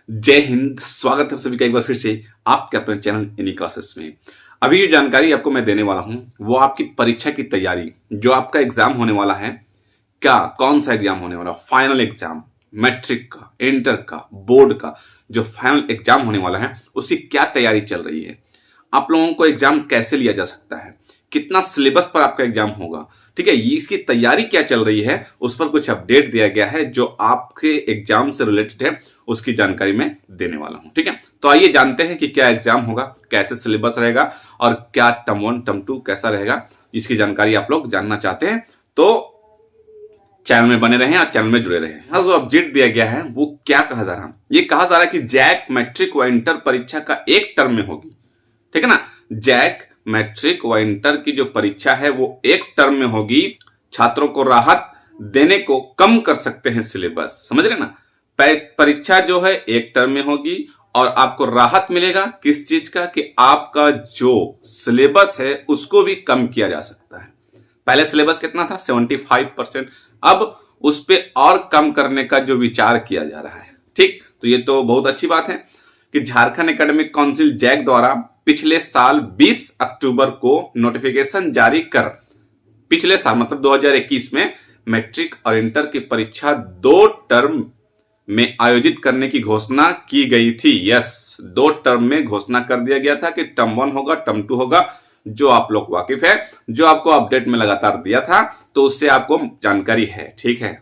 जय हिंद। स्वागत है सभी का एक बार फिर से आपके अपने चैनल इन्हीं क्लासेस में। अभी जो जानकारी आपको मैं देने वाला हूं वो आपकी परीक्षा की तैयारी, जो आपका एग्जाम होने वाला है, क्या कौन सा एग्जाम होने वाला, फाइनल एग्जाम, मैट्रिक का, इंटर का, बोर्ड का जो फाइनल एग्जाम होने वाला है उसकी क्या तैयारी चल रही है, आप लोगों को एग्जाम कैसे लिया जा सकता है, कितना सिलेबस पर आपका एग्जाम होगा, ठीक है, ये इसकी तैयारी क्या चल रही है, उस पर कुछ अपडेट दिया गया है जो आपके एग्जाम से रिलेटेड है, उसकी जानकारी मैं देने वाला हूं। ठीक है, तो आइए जानते हैं कि क्या एग्जाम होगा, कैसे सिलेबस रहेगा और क्या टर्म 1 टर्म 2 कैसा रहेगा। इसकी जानकारी आप लोग जानना चाहते हैं तो चैनल में बने रहें और चैनल में जुड़े रहें। हाँ, जो अपडेट दिया गया है वो क्या कहा जा रहा है, ये कहा जा रहा है कि जैक मैट्रिक व इंटर परीक्षा का एक टर्म में होगी। ठीक है ना, जैक मैट्रिक व इंटर की जो परीक्षा है वो एक टर्म में होगी। छात्रों को राहत देने को कम कर सकते हैं सिलेबस, समझ रहे ना। परीक्षा जो है एक टर्म में होगी और आपको राहत मिलेगा किस चीज का, कि आपका जो सिलेबस है उसको भी कम किया जा सकता है। पहले सिलेबस कितना था, 75%, अब उस पे और कम करने का जो विचार किया जा रहा है। ठीक, तो ये तो बहुत अच्छी बात है कि झारखंड एकेडमिक काउंसिल जैक द्वारा पिछले साल 20 अक्टूबर को नोटिफिकेशन जारी कर पिछले साल मतलब 2021 में मैट्रिक और इंटर की परीक्षा 2 टर्म में आयोजित करने की घोषणा की गई थी। यस, 2 टर्म में घोषणा कर दिया गया था कि टर्म 1 होगा, टर्म 2 होगा, जो आप लोग वाकिफ है, जो आपको अपडेट में लगातार दिया था तो उससे आपको जानकारी है। ठीक है,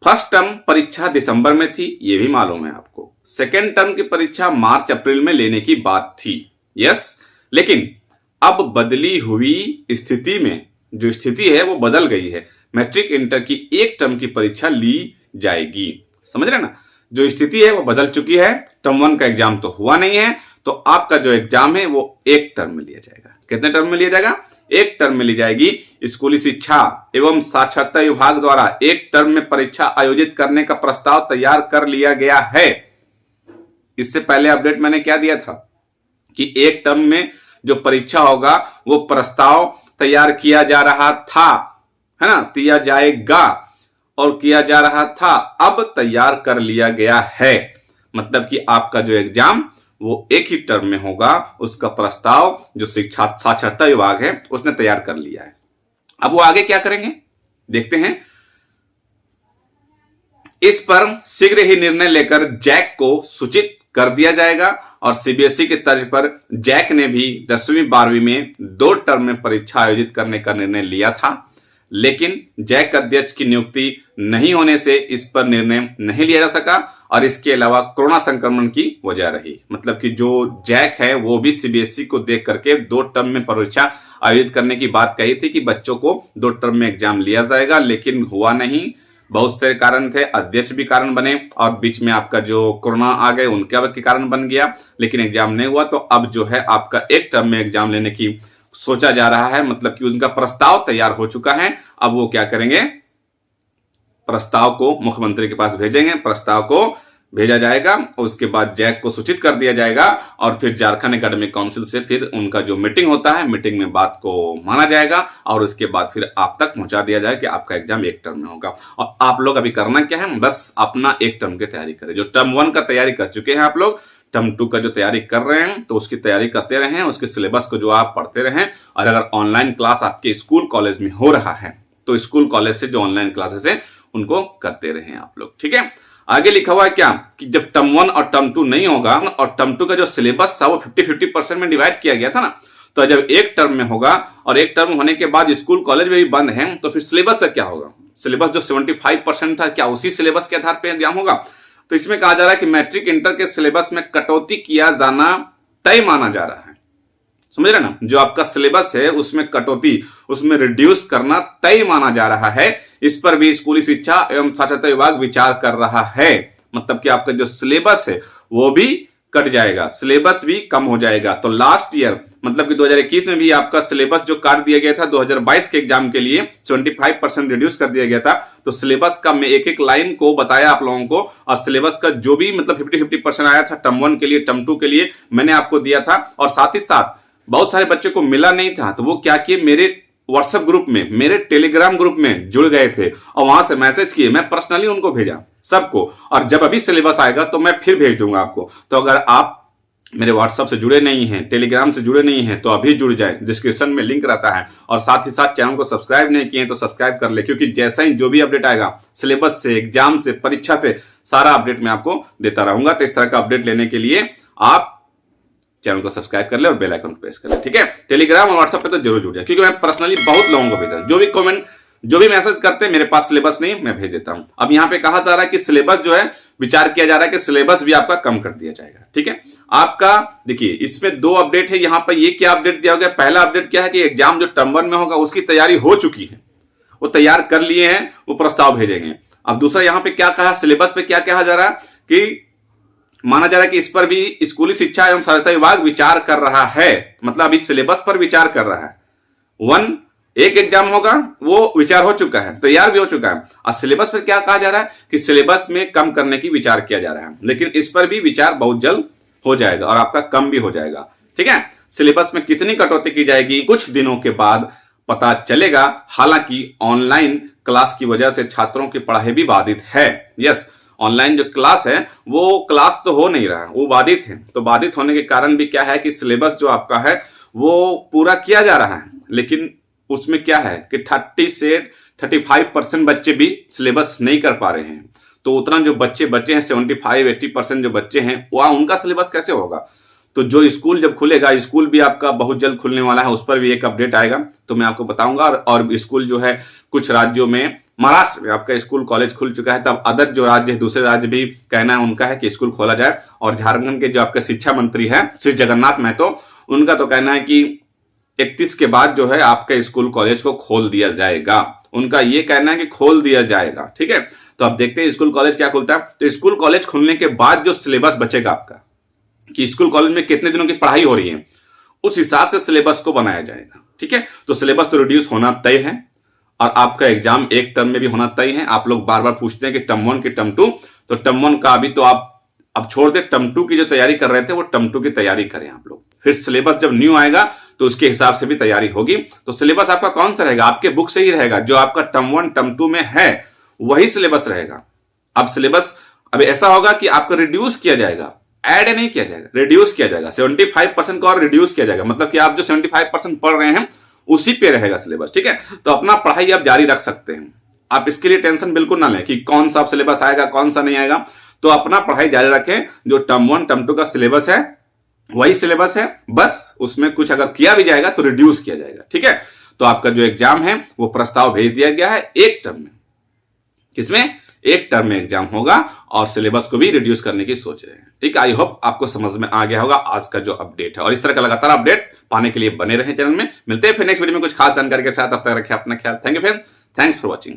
फर्स्ट टर्म परीक्षा दिसंबर में थी, ये भी मालूम है आपको। सेकेंड टर्म की परीक्षा मार्च अप्रैल में लेने की बात थी। यस, लेकिन अब बदली हुई स्थिति में जो स्थिति है वो बदल गई है। मैट्रिक इंटर की एक टर्म की परीक्षा ली जाएगी, समझ रहे ना, जो स्थिति है वो बदल चुकी है। टर्म 1 का एग्जाम तो हुआ नहीं है, तो आपका जो एग्जाम है वो एक टर्म में लिया जाएगा। कितने टर्म में लिया जाएगा, एक टर्म में ली जाएगी। स्कूली शिक्षा एवं साक्षरता विभाग द्वारा एक टर्म में परीक्षा आयोजित करने का प्रस्ताव तैयार कर लिया गया है। इससे पहले अपडेट मैंने क्या दिया था कि एक टर्म में जो परीक्षा होगा वो प्रस्ताव तैयार किया जा रहा था, है ना, किया जाएगा और किया जा रहा था, अब तैयार कर लिया गया है। मतलब कि आपका जो एग्जाम वो एक ही टर्म में होगा, उसका प्रस्ताव जो शिक्षा साक्षरता विभाग है उसने तैयार कर लिया है। अब वो आगे क्या करेंगे देखते हैं। इस पर शीघ्र ही निर्णय लेकर जैक को सूचित कर दिया जाएगा और सीबीएसई के तर्ज पर जैक ने भी 10वीं 12वीं में 2 टर्म में परीक्षा आयोजित करने का निर्णय लिया था, लेकिन जैक अध्यक्ष की नियुक्ति नहीं होने से इस पर निर्णय नहीं लिया जा सका और इसके अलावा कोरोना संक्रमण की वजह रही। मतलब कि जो जैक है वो भी सीबीएसई को देख करके 2 टर्म में परीक्षा आयोजित करने की बात कही थी कि बच्चों को 2 टर्म में एग्जाम लिया जाएगा, लेकिन हुआ नहीं। बहुत से कारण थे, अध्यक्ष भी कारण बने और बीच में आपका जो कोरोना आ गए उनके कारण बन गया, लेकिन एग्जाम नहीं हुआ। तो अब जो है आपका एक टर्म में एग्जाम लेने की सोचा जा रहा है, मतलब कि उनका प्रस्ताव तैयार हो चुका है। अब वो क्या करेंगे, प्रस्ताव को मुख्यमंत्री के पास भेजेंगे, प्रस्ताव को भेजा जाएगा, उसके बाद जैक को सूचित कर दिया जाएगा और फिर झारखंड एकेडमिक काउंसिल से फिर उनका जो मीटिंग होता है, मीटिंग में बात को माना जाएगा और उसके बाद फिर आप तक पहुंचा दिया जाएगा कि आपका एग्जाम एक टर्म में होगा। और आप लोग अभी करना क्या है, बस अपना एक टर्म की तैयारी करें। जो टर्म 1 का तैयारी कर चुके हैं आप लोग, टर्म 2 का जो तैयारी कर रहे हैं तो उसकी तैयारी करते रहें, उसके सिलेबस को जो आप पढ़ते रहें। और अगर ऑनलाइन क्लास आपके स्कूल कॉलेज में हो रहा है तो स्कूल कॉलेज से जो ऑनलाइन क्लासेस है उनको करते रहें आप लोग। ठीक है, आगे लिखा हुआ है क्या कि जब टर्म 1 और टर्म 2 नहीं होगा और टर्म 2 का जो सिलेबस था वो 50-50% में डिवाइड किया गया था ना, तो जब एक टर्म में होगा और एक टर्म होने के बाद स्कूल कॉलेज में भी बंद है तो फिर सिलेबस का क्या होगा। सिलेबस जो 75% था, क्या उसी सिलेबस के आधार पर एग्जाम होगा। तो इसमें कहा जा रहा है कि मैट्रिक इंटर के सिलेबस में कटौती किया जाना तय माना जा रहा है, समझ रहे ना, जो आपका सिलेबस है उसमें कटौती, उसमें रिड्यूस करना तय माना जा रहा है। इस पर भी स्कूली शिक्षा एवं साक्षरता विभाग विचार कर रहा है। मतलब कि आपका जो सिलेबस है वो भी कट जाएगा, सिलेबस भी कम हो जाएगा। तो लास्ट ईयर मतलब कि 2021 में भी आपका सिलेबस जो काट दिया गया था 2022 के एग्जाम के लिए 75% रिड्यूस कर दिया गया था। तो सिलेबस का मैं एक एक लाइन को बताया आप लोगों को और सिलेबस का जो भी मतलब 50-50% आया था टर्म 1 के लिए, टर्म 2 के लिए मैंने आपको दिया था। और साथ ही साथ बहुत सारे बच्चों को मिला नहीं था तो वो क्या किए, मेरे व्हाट्सएप ग्रुप में, मेरे टेलीग्राम ग्रुप में जुड़ गए थे और वहां से मैसेज किए, मैं पर्सनली उनको भेजा सबको। और जब अभी सिलेबस आएगा तो मैं फिर भेज दूंगा आपको। तो अगर आप मेरे व्हाट्सएप से जुड़े नहीं हैं, टेलीग्राम से जुड़े नहीं हैं, तो अभी जुड़ जाए, डिस्क्रिप्शन में लिंक रहता है। और साथ ही साथ चैनल को सब्सक्राइब नहीं किए तो सब्सक्राइब कर ले, क्योंकि जैसा ही जो भी अपडेट आएगा सिलेबस से, एग्जाम से, परीक्षा से, सारा अपडेट मैं आपको देता रहूंगा। तो इस तरह का अपडेट लेने के लिए आप चैनल को सब्सक्राइब कर ले और बेल आइकन को प्रेस कर ले, ठीक है। टेलीग्राम और व्हाट्सएप पे तो जरूर जुड़ जाए, क्योंकि मैं पर्सनली बहुत लोगों को भेजा, जो भी कमेंट, जो भी मैसेज करते हैं, मेरे पास सिलेबस नहीं, मैं भेज देता हूं। अब यहां पे कहा जा रहा है कि सिलेबस जो है, विचार किया जा रहा है कि सिलेबस भी आपका कम कर दिया जाएगा, ठीक है। आपका देखिए, इसमें 2 अपडेट है। यहां पर ये क्या अपडेट दिया गया, पहला अपडेट क्या है कि एग्जाम जो टर्म 1 में होगा उसकी तैयारी हो चुकी है, वो तैयार कर लिए हैं, वो प्रस्ताव भेजेंगे। अब दूसरा यहां पे क्या कहा, सिलेबस पे क्या कहा जा रहा है कि माना जा रहा है कि इस पर भी स्कूली शिक्षा एवं साक्षरता विभाग विचार कर रहा है, मतलब अभी सिलेबस पर विचार कर रहा है। एक एग्जाम होगा, वो विचार हो चुका है, तैयार भी हो चुका है। और सिलेबस पर क्या कहा जा रहा है कि सिलेबस में कम करने की विचार किया जा रहा है, लेकिन इस पर भी विचार बहुत जल्द हो जाएगा और आपका कम भी हो जाएगा, ठीक है। सिलेबस में कितनी कटौती की जाएगी कुछ दिनों के बाद पता चलेगा। हालांकि ऑनलाइन क्लास की वजह से छात्रों की पढ़ाई भी बाधित है। यस, ऑनलाइन जो क्लास है वो क्लास तो हो नहीं रहा है, वो बाधित है। तो बाधित होने के कारण भी क्या है कि सिलेबस जो आपका है वो पूरा किया जा रहा है, लेकिन उसमें क्या है कि 30 से 35% बच्चे भी सिलेबस नहीं कर पा रहे हैं। तो उतना जो बच्चे बचे हैं, 75-80% जो बच्चे हैं, वह उनका सिलेबस कैसे होगा। तो जो स्कूल जब खुलेगा, स्कूल भी आपका बहुत जल्द खुलने वाला है, उस पर भी एक अपडेट आएगा तो मैं आपको बताऊंगा। और स्कूल जो है कुछ राज्यों में, महाराष्ट्र में आपका स्कूल कॉलेज खुल चुका है, तब अदर जो राज्य है, दूसरे राज्य भी कहना है उनका है कि स्कूल खोला जाए। और झारखंड के जो आपके शिक्षा मंत्री है श्री जगन्नाथ महतो, उनका तो कहना है कि 31 के बाद जो है आपके स्कूल कॉलेज को खोल दिया जाएगा। उनका ये कहना है कि खोल दिया जाएगा, ठीक है। तो अब देखते हैं स्कूल कॉलेज क्या खुलता है। तो स्कूल कॉलेज खुलने के बाद जो सिलेबस बचेगा आपका, कि स्कूल कॉलेज में कितने दिनों की पढ़ाई हो रही है, उस हिसाब से सिलेबस को बनाया जाएगा, ठीक है। तो सिलेबस तो रिड्यूस होना तय है और आपका एग्जाम एक टर्म में भी होना तय है। आप लोग बार बार पूछते हैं कि टर्म 1 की टर्म 2, तो टर्म 1 का अभी तो आप अब छोड़ दे, टर्म 2 की जो तैयारी कर रहे थे वो टर्म 2 की तैयारी करें आप लोग। फिर सिलेबस जब न्यू आएगा तो उसके हिसाब से भी तैयारी होगी। तो सिलेबस आपका कौन सा रहेगा, आपके बुक से ही रहेगा, जो आपका टर्म 1 टर्म 2 में है वही सिलेबस रहेगा। अब सिलेबस अब ऐसा होगा कि आपको रिड्यूस किया जाएगा, ऐड नहीं किया जाएगा, रिड्यूस किया जाएगा। 75% को और रिड्यूस किया जाएगा, मतलब कि आप जो 75% पढ़ रहे हैं उसी पे रहेगा सिलेबस, ठीक है। तो अपना पढ़ाई आप जारी रख सकते हैं, आप इसके लिए टेंशन बिल्कुल ना लें कि कौन सा सिलेबस आएगा कौन सा नहीं आएगा। तो अपना पढ़ाई जारी रखें, जो टर्म 1 टर्म 2 का सिलेबस है वही सिलेबस है, बस उसमें कुछ अगर किया भी जाएगा तो रिड्यूस किया जाएगा, ठीक है। तो आपका जो एग्जाम है वो प्रस्ताव भेज दिया गया है एक टर्म में, किसमें, एक टर्म में एग्जाम होगा और सिलेबस को भी रिड्यूस करने की सोच रहे हैं, ठीक है। आई होप आपको समझ में आ गया होगा आज का जो अपडेट है। और इस तरह का लगातार अपडेट पाने के लिए बने रहे चैनल में। मिलते हैं फिर नेक्स्ट वीडियो में कुछ खास जानकारी के साथ, तब तक रखें अपना ख्याल। Thank you friends, thanks for watching.